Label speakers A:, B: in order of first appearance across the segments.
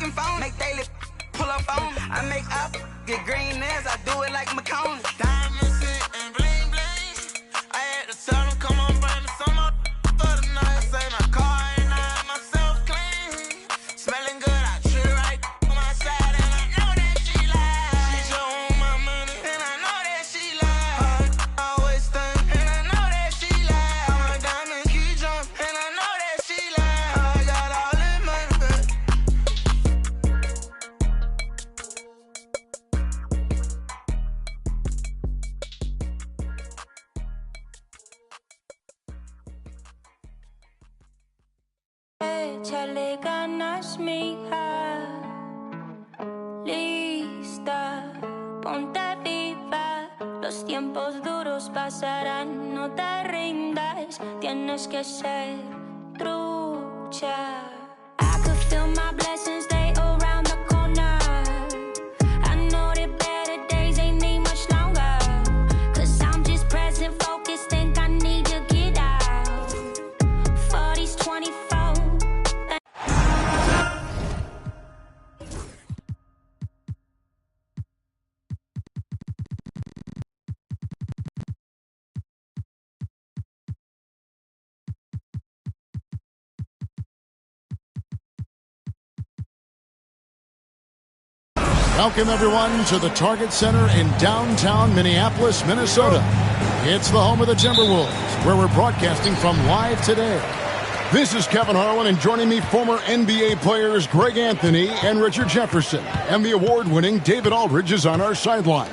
A: fucking phone. Make daily pull up on. I make up, get green nails, I do it like Macone. Diamonds and bling bling. I had to tell them, come on, bring me some more for the night. I say my car ain't not myself clean. Smelling good, I treat her right on my side, and I know that she lies. She just want my money, and I know that she lies. Always think, and I know that she lies. My diamond keep jump, and I know that she lies. I got all this money, but
B: échale ganas, mija. Lista, ponte viva. Los tiempos duros pasarán, no te rindas. Tienes que ser trucha. I could feel my blessings, they around the corner. I know that better days ain't need much longer. 'Cause I'm just present, focused, think I need to get out. 40s, 24.
C: Welcome, everyone, to the Target Center in downtown Minneapolis, Minnesota. It's the home of the Timberwolves, where we're broadcasting from live today. This is Kevin Harlan, and joining me, former NBA players Greg Anthony and Richard Jefferson. And the award-winning David Aldridge is on our sidelines.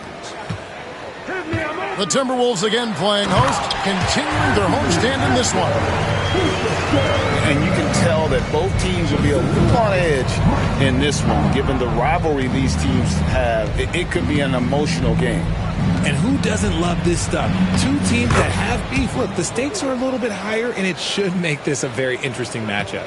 C: The Timberwolves again playing host, continuing their homestand in this one.
D: And you can tell that both teams will be a little on edge in this one. Given the rivalry these teams have, it could be an emotional game.
E: And who doesn't love this stuff? Two teams that have beef. Look, the stakes are a little bit higher, and it should make this a very interesting matchup.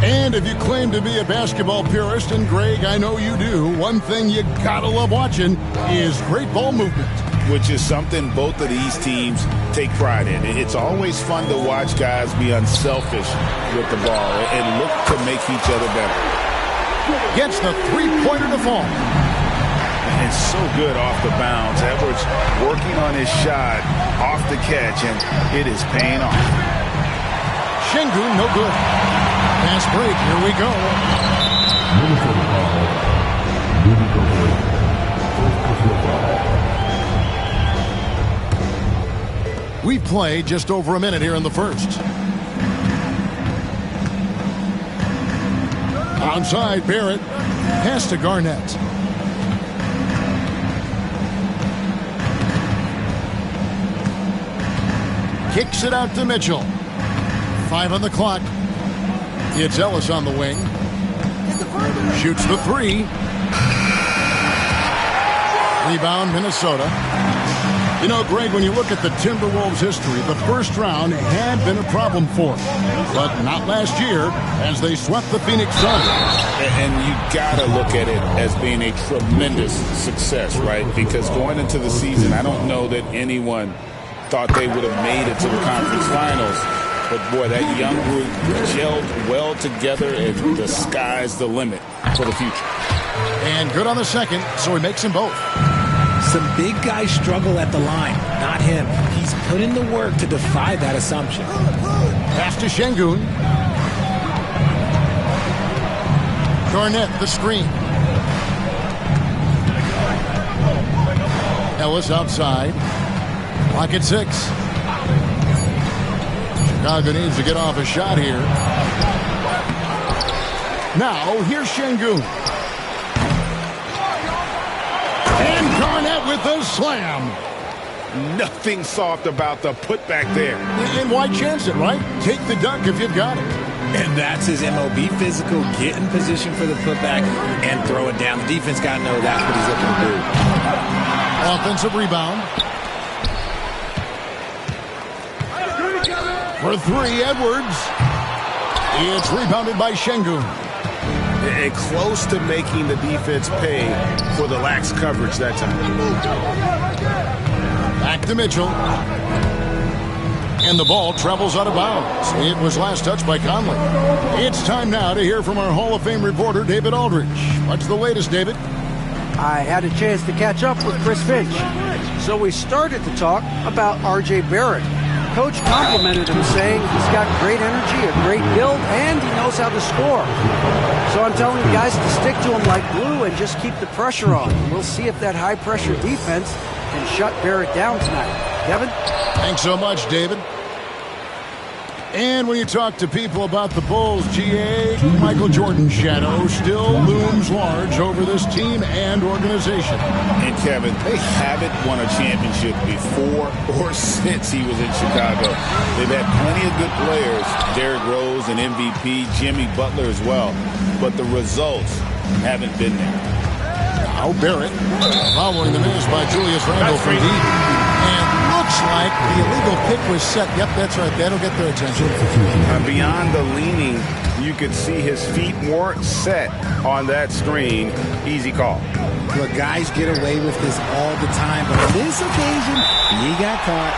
C: And if you claim to be a basketball purist, and Greg, I know you do, one thing you gotta love watching is great ball movement.
D: Which is something both of these teams take pride in. It's always fun to watch guys be unselfish with the ball and look to make each other better.
C: Gets the three-pointer to fall.
D: And so good off the bounds. Edwards working on his shot off the catch, and it is paying off.
C: Şengün, no good. Fast break, here we go. We've played just over a minute here in the first. Onside, Barrett. Pass to Garnett. Kicks it out to Mitchell. 5 on the clock. It's Ellis on the wing. Shoots the three. Rebound, Minnesota. You know, Greg, when you look at the Timberwolves' history, the first round had been a problem for them. But not last year, as they swept the Phoenix Suns.
D: And you got to look at it as being a tremendous success, right? Because going into the season, I don't know that anyone thought they would have made it to the conference finals. But, boy, that young group gelled well together, and the sky's the limit for the future.
C: And good on the second, so he makes them both.
E: Some big guys struggle at the line, not him. He's put in the work to defy that assumption.
C: Pass to Şengün. Garnett, the screen. Ellis outside. Clock at 6. Chicago needs to get off a shot here. Now, here's Şengün. And Garnett with the slam.
D: Nothing soft about the putback there.
C: And why chance it, right? Take the dunk if you've got it.
E: And that's his MO. Be physical, get in position for the putback, and throw it down. The defense got to know that's what he's looking to do.
C: Offensive rebound. For three, Edwards. It's rebounded by Şengün.
D: And close to making the defense pay for the lax coverage that time.
C: Back to Mitchell. And the ball travels out of bounds. It was last touched by Conley. It's time now to hear from our Hall of Fame reporter, David Aldridge. What's the latest, David?
F: I had a chance to catch up with Chris Finch. So we started to talk about R.J. Barrett. Coach complimented him, saying he's got great energy, a great build, and he knows how to score. So I'm telling you guys to stick to him like glue and just keep the pressure on. We'll see if that high-pressure defense can shut Barrett down tonight. Kevin?
C: Thanks so much, David. And when you talk to people about the Bulls, GA, Michael Jordan's shadow still looms large over this team and organization.
D: And Kevin, they haven't won a championship before or since he was in Chicago. They've had plenty of good players, Derrick Rose, an MVP, Jimmy Butler as well. But the results haven't been there.
C: Now Barrett following the miss by Julius Randle from deep. And looks like the illegal pick was set. Yep, that's right. That'll get their attention.
G: Beyond the leaning, you could see his feet weren't set on that screen. Easy call.
E: Look, guys get away with this all the time, but on this occasion, he got caught.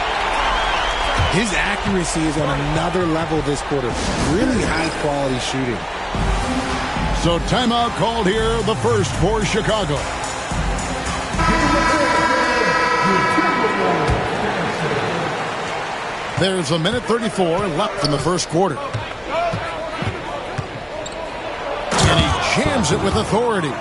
E: His accuracy is on another level this quarter. Really high-quality shooting.
C: So timeout called here, the first for Chicago. There's a minute 34 left in the first quarter. And he jams it with authority.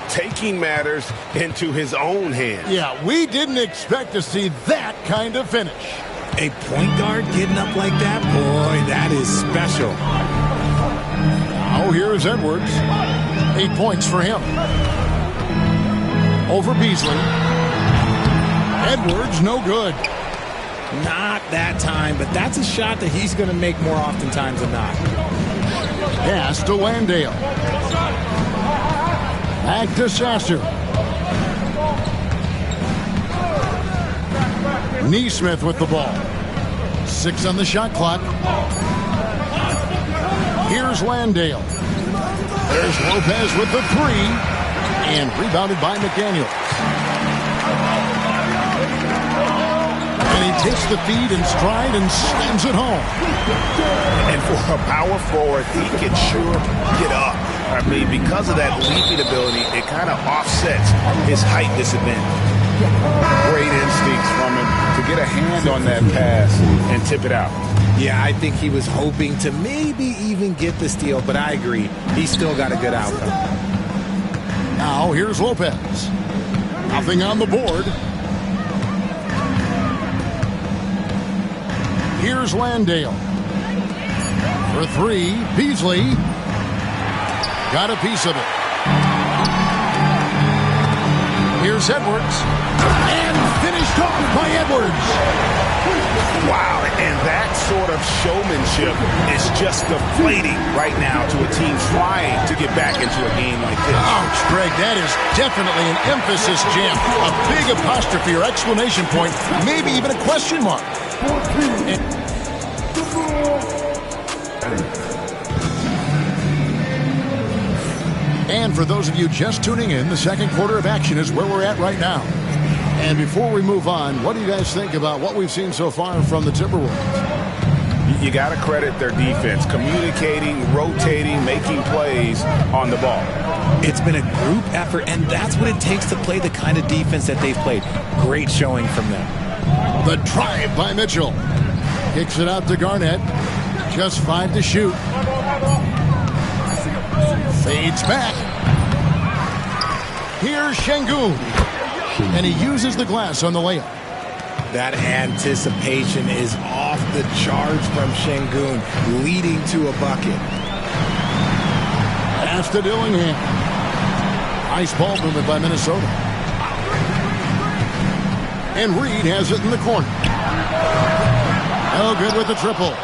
G: Taking matters into his own hands.
C: Yeah, we didn't expect to see that kind of finish.
E: A point guard getting up like that? Boy, that is special.
C: Now here's Edwards. 8 points for him. Over Beasley. Edwards, no good.
E: Not that time, but that's a shot that he's going to make more oftentimes than not.
C: Pass to Landale. Back to Sasser. Neesmith with the ball. 6 on the shot clock. Here's Landale. There's Lopez with the 3. And rebounded by McDaniels. And he takes the feed in stride and slams it home.
G: And for a power forward, he can sure get up. I mean, because of that leaping ability, it kind of offsets his height disadvantage.
D: Great instincts from him to get a hand on that pass and tip it out.
E: Yeah, I think he was hoping to maybe even get the steal, but I agree. He still got a good outcome.
C: Now here's Lopez. Nothing on the board. Here's Landale. For 3, Beasley. Got a piece of it. Here's Edwards. And finished off by Edwards.
G: Wow, and that sort of showmanship is just deflating right now to a team trying to get back into a game like this.
C: Ouch, Greg, that is definitely an emphasis jam. A big apostrophe or exclamation point, maybe even a question mark. And for those of you just tuning in, the second quarter of action is where we're at right now. And before we move on, what do you guys think about what we've seen so far from the Timberwolves?
G: You got to credit their defense, communicating, rotating, making plays on the ball.
E: It's been a group effort, and that's what it takes to play the kind of defense that they've played. Great showing from them.
C: The drive by Mitchell. Kicks it out to Garnett. Just 5 to shoot. Fades back. Here's Şengün. And he uses the glass on the layup.
E: That anticipation is off the charts from Şengün, leading to a bucket.
C: Pass to Dillingham. Nice ball movement by Minnesota. And Reed has it in the corner. No good with the triple.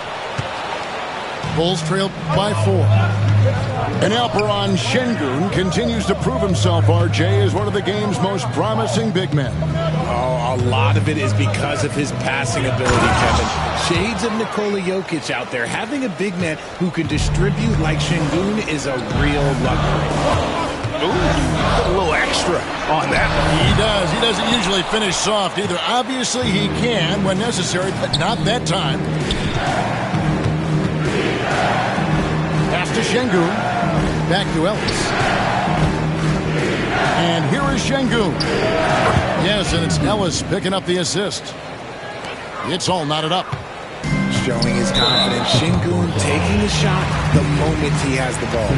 C: Bulls trailed by 4. And Alperen Şengün continues to prove himself, RJ, as one of the game's most promising big men.
E: Oh, a lot of it is because of his passing ability, Kevin. Shades of Nikola Jokic out there. Having a big man who can distribute like Şengün is a real luxury.
G: Ooh, put a little extra extra on that.
C: He does. He doesn't usually finish soft either. Obviously, he can when necessary, but not that time. Pass to Şengün. Back to Ellis. And here is Şengün. Yes, and it's Ellis picking up the assist. It's all knotted up.
E: Showing his confidence. Şengün taking the shot the moment he has the ball.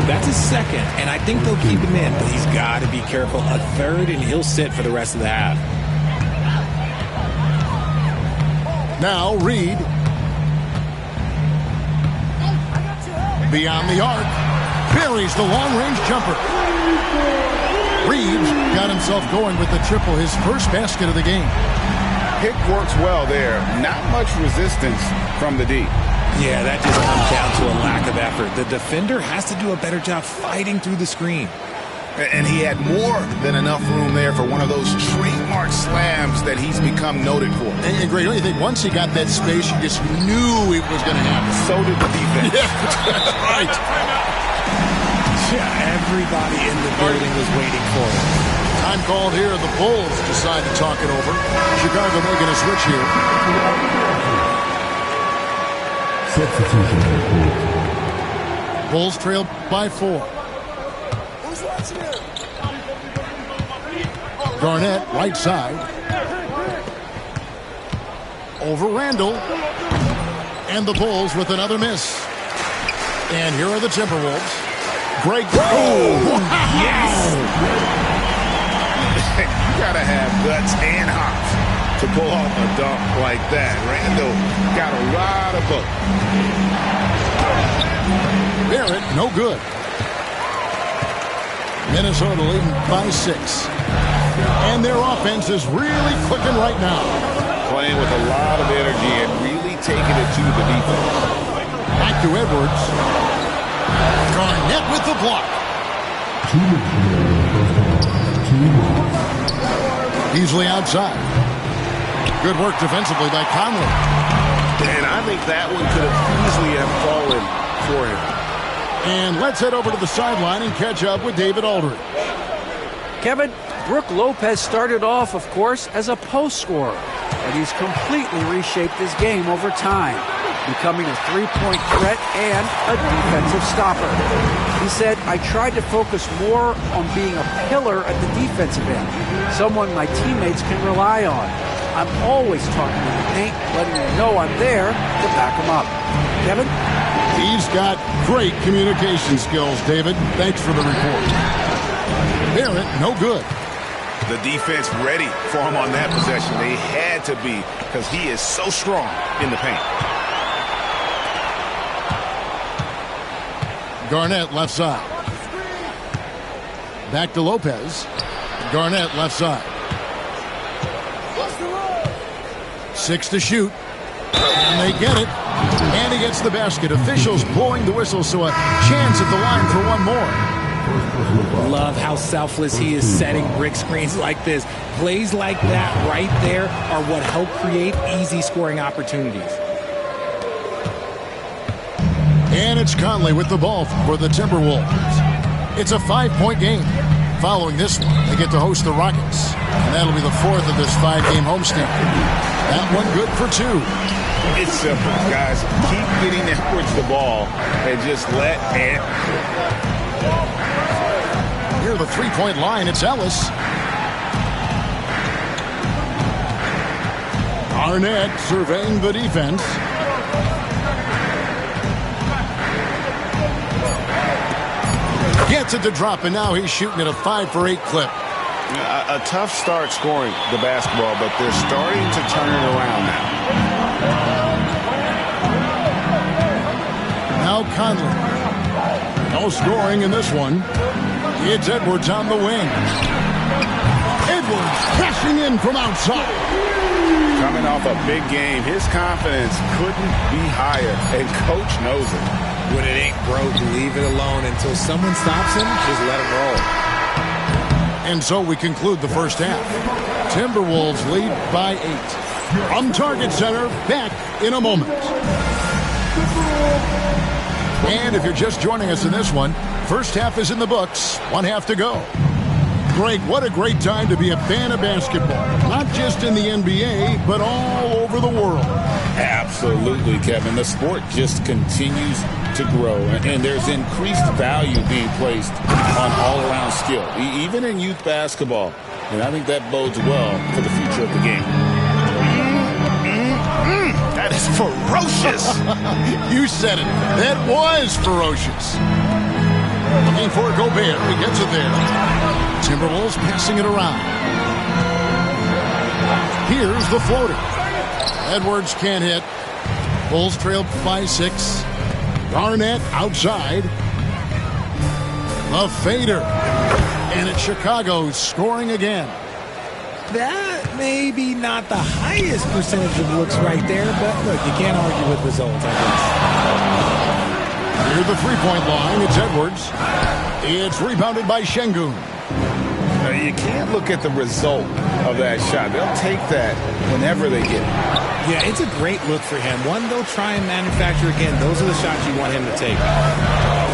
E: That's his second, and I think they'll keep him in, but he's got to be careful. A third, and he'll sit for the rest of the half.
C: Now Reed. Beyond the arc. Buries the long-range jumper. Reeves got himself going with the triple, his first basket of the game.
D: Pick works well there. Not much resistance from the D.
E: Yeah, that just comes down to a lack of effort. The defender has to do a better job fighting through the screen.
G: And he had more than enough room there for one of those trademark slams that he's become noted for.
C: And Greg, don't you think once he got that space, you just knew it was going to happen?
G: So did the defense.
C: Yeah, that's right.
E: Yeah, everybody in the building was waiting for it.
C: Time called here. The Bulls decide to talk it over. Chicago making a switch here. Bulls trail by 4. Garnett, right side. Over Randall. And the Bulls with another miss. And here are the Timberwolves. Great.
G: Oh, yes! You gotta have guts and hops to pull off a dunk like that. Randall got a lot of both.
C: Barrett, no good. Minnesota leading by 6. And their offense is really clicking right now.
D: Playing with a lot of energy and really taking it to the defense.
C: Back to Edwards. Garnett with the block. Easily outside. Good work defensively by Conley.
G: And I think that one could have easily have fallen for him.
C: And let's head over to the sideline and catch up with David Aldridge.
F: Kevin, Brook Lopez started off, of course, as a post scorer, but he's completely reshaped his game over time, becoming a three-point threat and a defensive stopper. He said, I tried to focus more on being a pillar at the defensive end, someone my teammates can rely on. I'm always talking in the paint, letting them know I'm there to back them up. Kevin?
C: He's got great communication skills, David. Thanks for the report. Barrett, no good.
G: The defense ready for him on that possession. They had to be because he is so strong in the paint.
C: Garnett left side. Back to Lopez. Garnett left side. 6 to shoot. And they get it. And he gets the basket. Officials blowing the whistle, so a chance at the line for one more.
E: Love how selfless he is setting brick screens like this. Plays like that right there are what help create easy scoring opportunities.
C: And it's Conley with the ball for the Timberwolves. It's a 5-point game. Following this one, they get to host the Rockets. And that'll be the 4th of this 5-game homestand. That one good for 2.
G: It's simple, guys. Keep getting Edwards the ball and just let Ant.
C: Near the 3-point line, it's Ellis. Arnett surveying the defense. Gets it to drop, and now he's shooting at a 5-for-8 clip.
D: A tough start scoring the basketball, but they're starting to turn it around now.
C: Now Conley. No scoring in this one. It's Edwards on the wing. Edwards crashing in from outside.
D: Coming off a big game, his confidence couldn't be higher, and coach knows it.
E: When it ain't broke, leave it alone until someone stops him. Just let him roll.
C: And so we conclude the first half. Timberwolves lead by 8. From Target Center, back in a moment. And if you're just joining us in this one, first half is in the books. 1 half to go. Greg, what a great time to be a fan of basketball. Not just in the NBA, but all over the world.
D: Absolutely, Kevin. The sport just continues to grow, and there's increased value being placed on all-around skill, even in youth basketball. And I think that bodes well for the future of the game.
G: That is ferocious.
C: You said it. That was ferocious. Looking for Gobert. He gets it there. Timberwolves passing it around. Here's the floater. Edwards can't hit. Bulls trail by 6. Garnett outside. The fader. And it's Chicago scoring again.
E: That may be not the highest percentage of looks right there, but look, you can't argue with results, I guess.
C: Near the three-point line, it's Edwards. It's rebounded by Şengün.
D: You can't look at the result of that shot. They'll take that whenever they get it.
E: Yeah, it's a great look for him. One they'll try and manufacture again. Those are the shots you want him to take.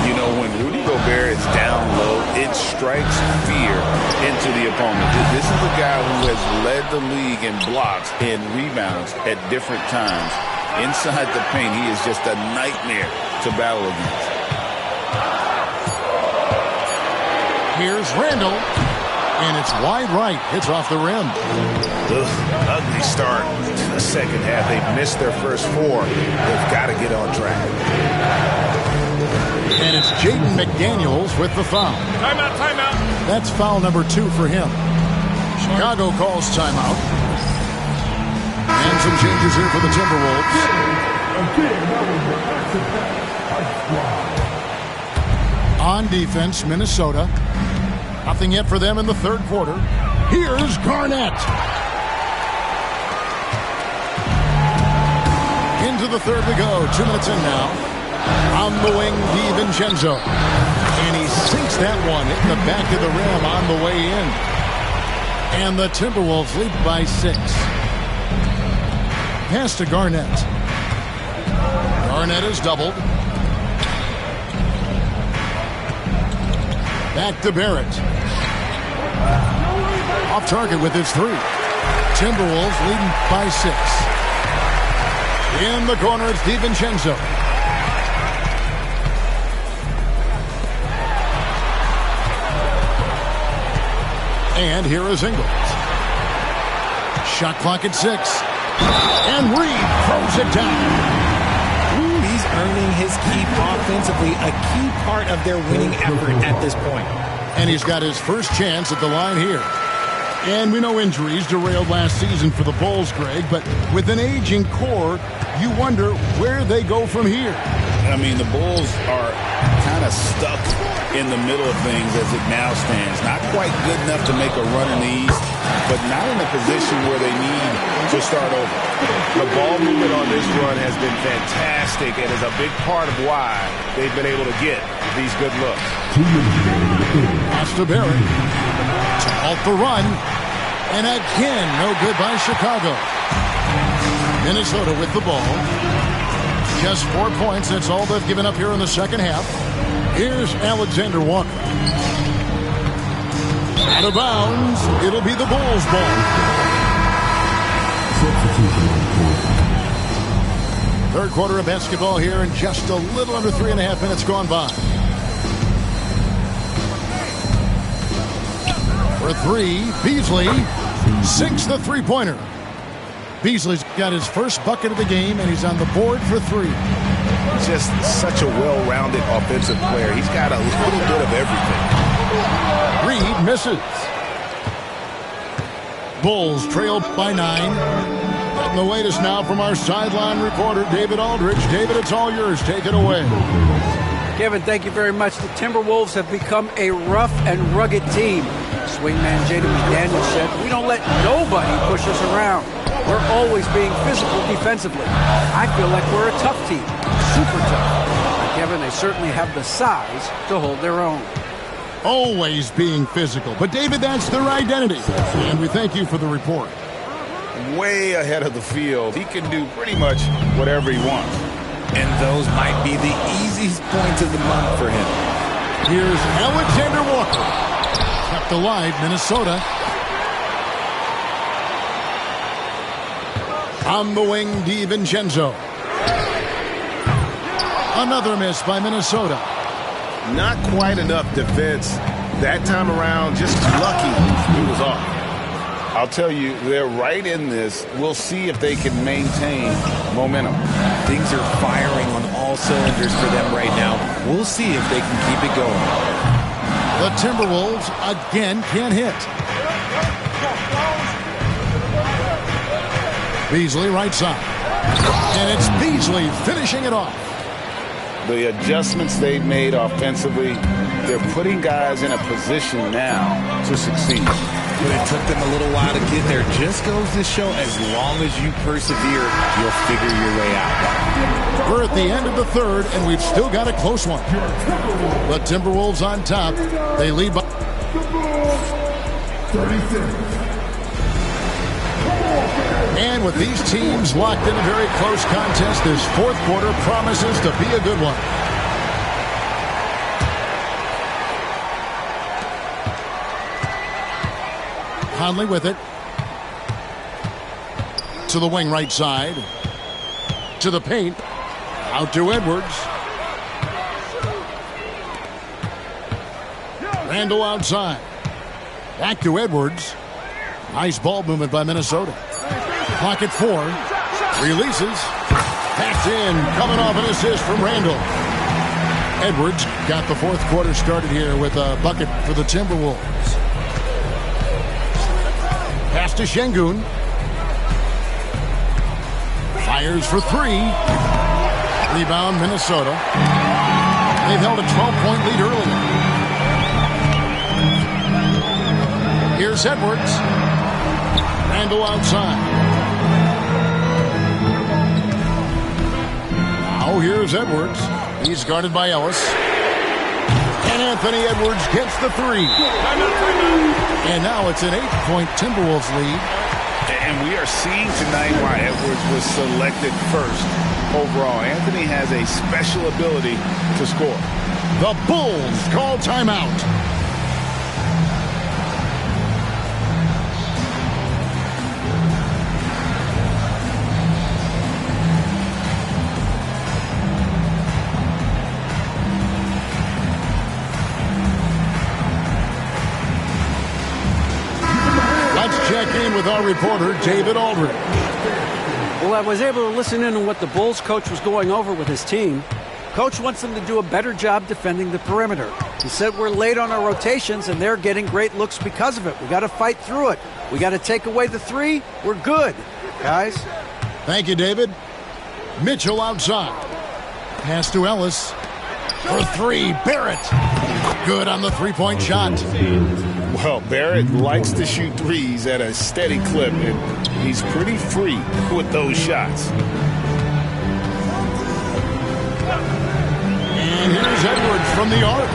D: You know, when Rudy Gobert is down low, it strikes fear into the opponent. This is a guy who has led the league in blocks and rebounds at different times. Inside the paint, he is just a nightmare to battle against.
C: Here's Randall. And it's wide right. It's off the rim.
G: Ugly start to the second half. They've missed their first 4. They've got to get on track.
C: And it's Jaden McDaniels with the foul.
G: Timeout, timeout.
C: That's foul number 2 for him. Chicago calls timeout. And some changes here for the Timberwolves. On defense, Minnesota. Nothing yet for them in the third quarter. Here's Garnett. Into the third we go. 2 minutes in now. On the wing, DiVincenzo. And he sinks that one in the back of the rim on the way in. And the Timberwolves lead by 6. Pass to Garnett. Garnett is doubled. Back to Barrett. Off target with his 3. Timberwolves leading by 6. In the corner, it's DiVincenzo. And here is Ingles. Shot clock at 6. And Reed throws it down.
E: He's earning his keep offensively, a key part of their winning effort at this point.
C: And he's got his first chance at the line here. And we know injuries derailed last season for the Bulls, Greg, but with an aging core, you wonder where they go from here.
D: I mean, the Bulls are kind of stuck in the middle of things as it now stands. Not quite good enough to make a run in the East, but not in a position where they need to start over.
G: The ball movement on this run has been fantastic and is a big part of why they've been able to get these good looks.
C: Pass to Barrett. To halt the run. And again, no good by Chicago. Minnesota with the ball. Just 4 points. That's all they've given up here in the second half. Here's Alexander Walker. Out of bounds. It'll be the Bulls' ball. Third quarter of basketball here, and just a little under 3.5 minutes gone by. For 3, Beasley sinks the three-pointer. Beasley's got his first bucket of the game, and he's on the board for 3.
G: Just such a well-rounded offensive player. He's got a little bit of everything.
C: Reed misses. Bulls trail by 9. Getting the latest now from our sideline reporter, David Aldridge. David, it's all yours. Take it away.
F: Kevin, thank you very much. The Timberwolves have become a rough and rugged team. Swingman Jaden McDaniels said, "We don't let nobody push us around. We're always being physical defensively. I feel like we're a tough team, super tough." But Kevin, they certainly have the size to hold their own.
C: Always being physical. But, David, that's their identity. And we thank you for the report.
D: Way ahead of the field. He can do pretty much whatever he wants.
E: And those might be the easiest points of the month for him.
C: Here's Alexander Walker. Kept kept alive, Minnesota. On the wing, DiVincenzo. Another miss by Minnesota.
G: Not quite enough defense. That time around, just lucky he was off.
D: I'll tell you, they're right in this. We'll see if they can maintain momentum.
E: Things are firing on all cylinders for them right now. We'll see if they can keep it going.
C: The Timberwolves again can't hit. Beasley right side. And it's Beasley finishing it off.
D: The adjustments they've made offensively, they're putting guys in a position now to succeed.
E: But it took them a little while to get there. Just goes to show, as long as you persevere, you'll figure your way out.
C: We're at the end of the third, and we've still got a close one. The Timberwolves on top. They lead by 36. And with these teams locked in a very close contest, this fourth quarter promises to be a good one. Conley with it. To the wing right side. To the paint. Out to Edwards. Randall outside. Back to Edwards. Nice ball movement by Minnesota. Clock at 4. Releases. Packed in. Coming off an assist from Randall. Edwards got the fourth quarter started here with a bucket for the Timberwolves. Pass to Şengün. Fires for 3. Rebound, Minnesota. They've held a 12-point lead earlier. Here's Edwards. Randall outside. Now here's Edwards. He's guarded by Ellis. And Anthony Edwards gets the 3. And now it's an 8-point Timberwolves lead.
G: And we are seeing tonight why Edwards was selected first overall. Anthony has a special ability to score.
C: The Bulls call timeout. Check in with our reporter, David Aldridge.
F: Well, I was able to listen in on what the Bulls coach was going over with his team. Coach wants them to do a better job defending the perimeter. He said we're late on our rotations, and they're getting great looks because of it. We got to fight through it. We got to take away the 3. We're good, guys.
C: Thank you, David. Mitchell outside. Pass to Ellis. For 3, Barrett. Good on the 3-point shot.
D: Well, Barrett likes to shoot threes at a steady clip, and he's pretty free with those shots.
C: And here's Edwards from the arc.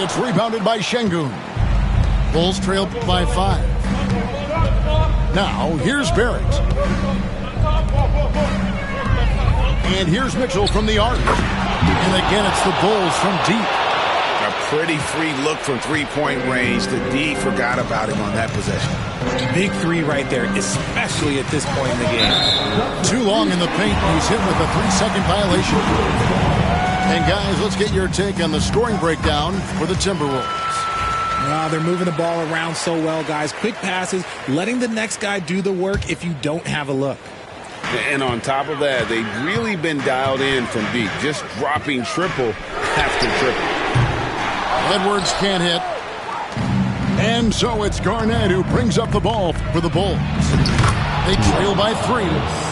C: It's rebounded by Şengün. Bulls trail by 5. Now, here's Barrett. And here's Mitchell from the arc. And again, it's the Bulls from deep.
G: A pretty free look from three-point range. The D forgot about him on that possession.
E: Big 3 right there, especially at this point in the game.
C: Too long in the paint. He's hit with a 3-second violation. And guys, let's get your take on the scoring breakdown for the Timberwolves.
E: They're moving the ball around so well, guys. Quick passes, letting the next guy do the work if you don't have a look.
D: And on top of that, they've really been dialed in from deep, just dropping triple after triple.
C: Edwards can't hit. And so it's Garnett who brings up the ball for the Bulls. They trail by 3.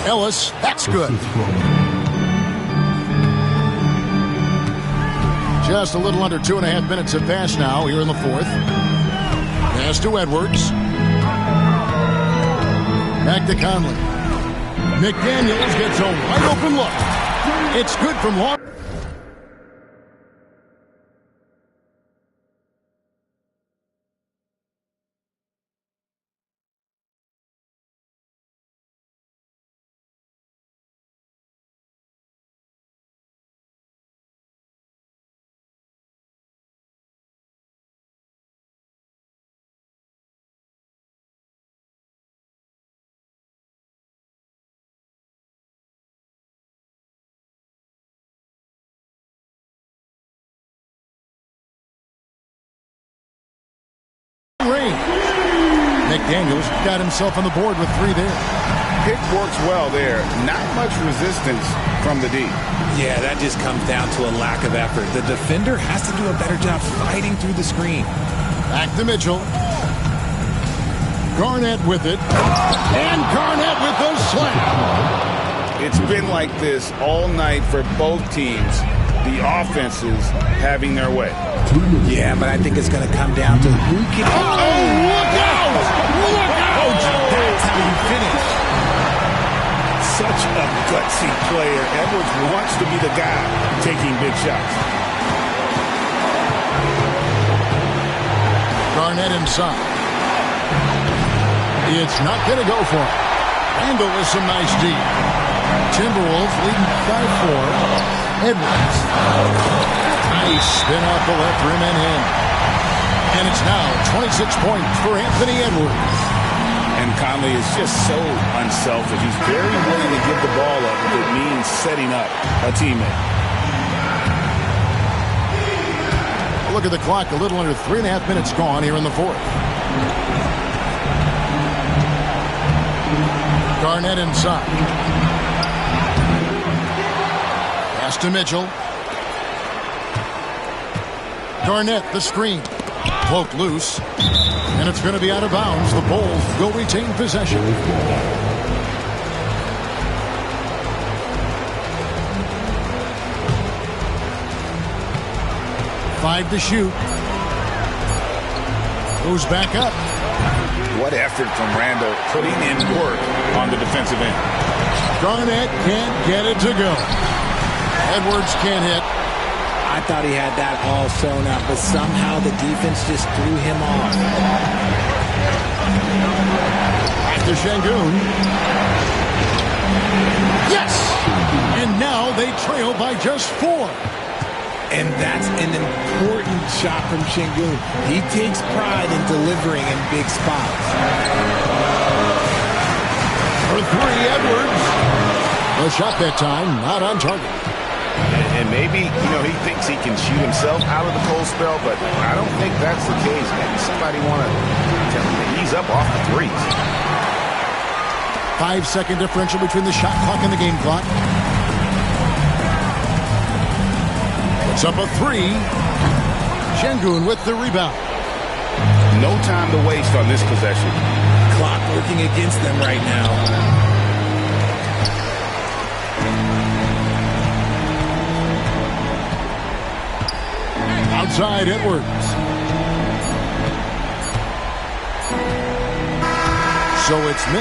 C: Ellis, that's good. Just a little under 2.5 minutes have passed now here in the fourth. Pass to Edwards. Back to Conley. McDaniels gets a wide open look. It's good from long. McDaniels got himself on the board with 3 there.
G: Pick works well there. Not much resistance from the D.
E: Yeah, that just comes down to a lack of effort. The defender has to do a better job fighting through the screen.
C: Back to Mitchell. Garnett with it. And Garnett with the slam.
G: It's been like this all night for both teams. The offenses having their way.
E: Yeah, but I think it's going to come down to who can...
C: Oh, look out! Look out!
E: That's how you finish.
G: Such a gutsy player. Edwards wants to be the guy taking big shots.
C: Garnett inside. It's not going to go for him. Randall with some nice D. Timberwolves leading by 4. Edwards. Nice spin off the left rim and in. And it's now 26 points for Anthony Edwards.
G: And Conley is just so unselfish. He's very willing to give the ball up if it means setting up a teammate.
C: Look at the clock. A little under 3.5 minutes gone here in the 4th. Garnett inside. Pass to Mitchell. Garnett, the screen. Poked loose. And it's going to be out of bounds. The Bulls will retain possession. Five to shoot. Goes back up.
G: What effort from Randall putting in work on the defensive end.
C: Garnett can't get it to go. Edwards can't hit.
E: I thought he had that all sewn up, but somehow the defense just threw him off.
C: Back to Şengün. Yes! And now they trail by just 4.
E: And that's an important shot from Şengün. He takes pride in delivering in big spots.
C: For 3, Edwards. The shot that time, not on target.
G: And maybe, he thinks he can shoot himself out of the cold spell, but I don't think that's the case. Maybe somebody want to tell him to ease up off the threes.
C: 5-second differential between the shot clock and the game clock. It's up a 3. Şengün with the rebound.
G: No time to waste on this possession.
E: Clock working against them right now.
C: Outside Edwards. So it's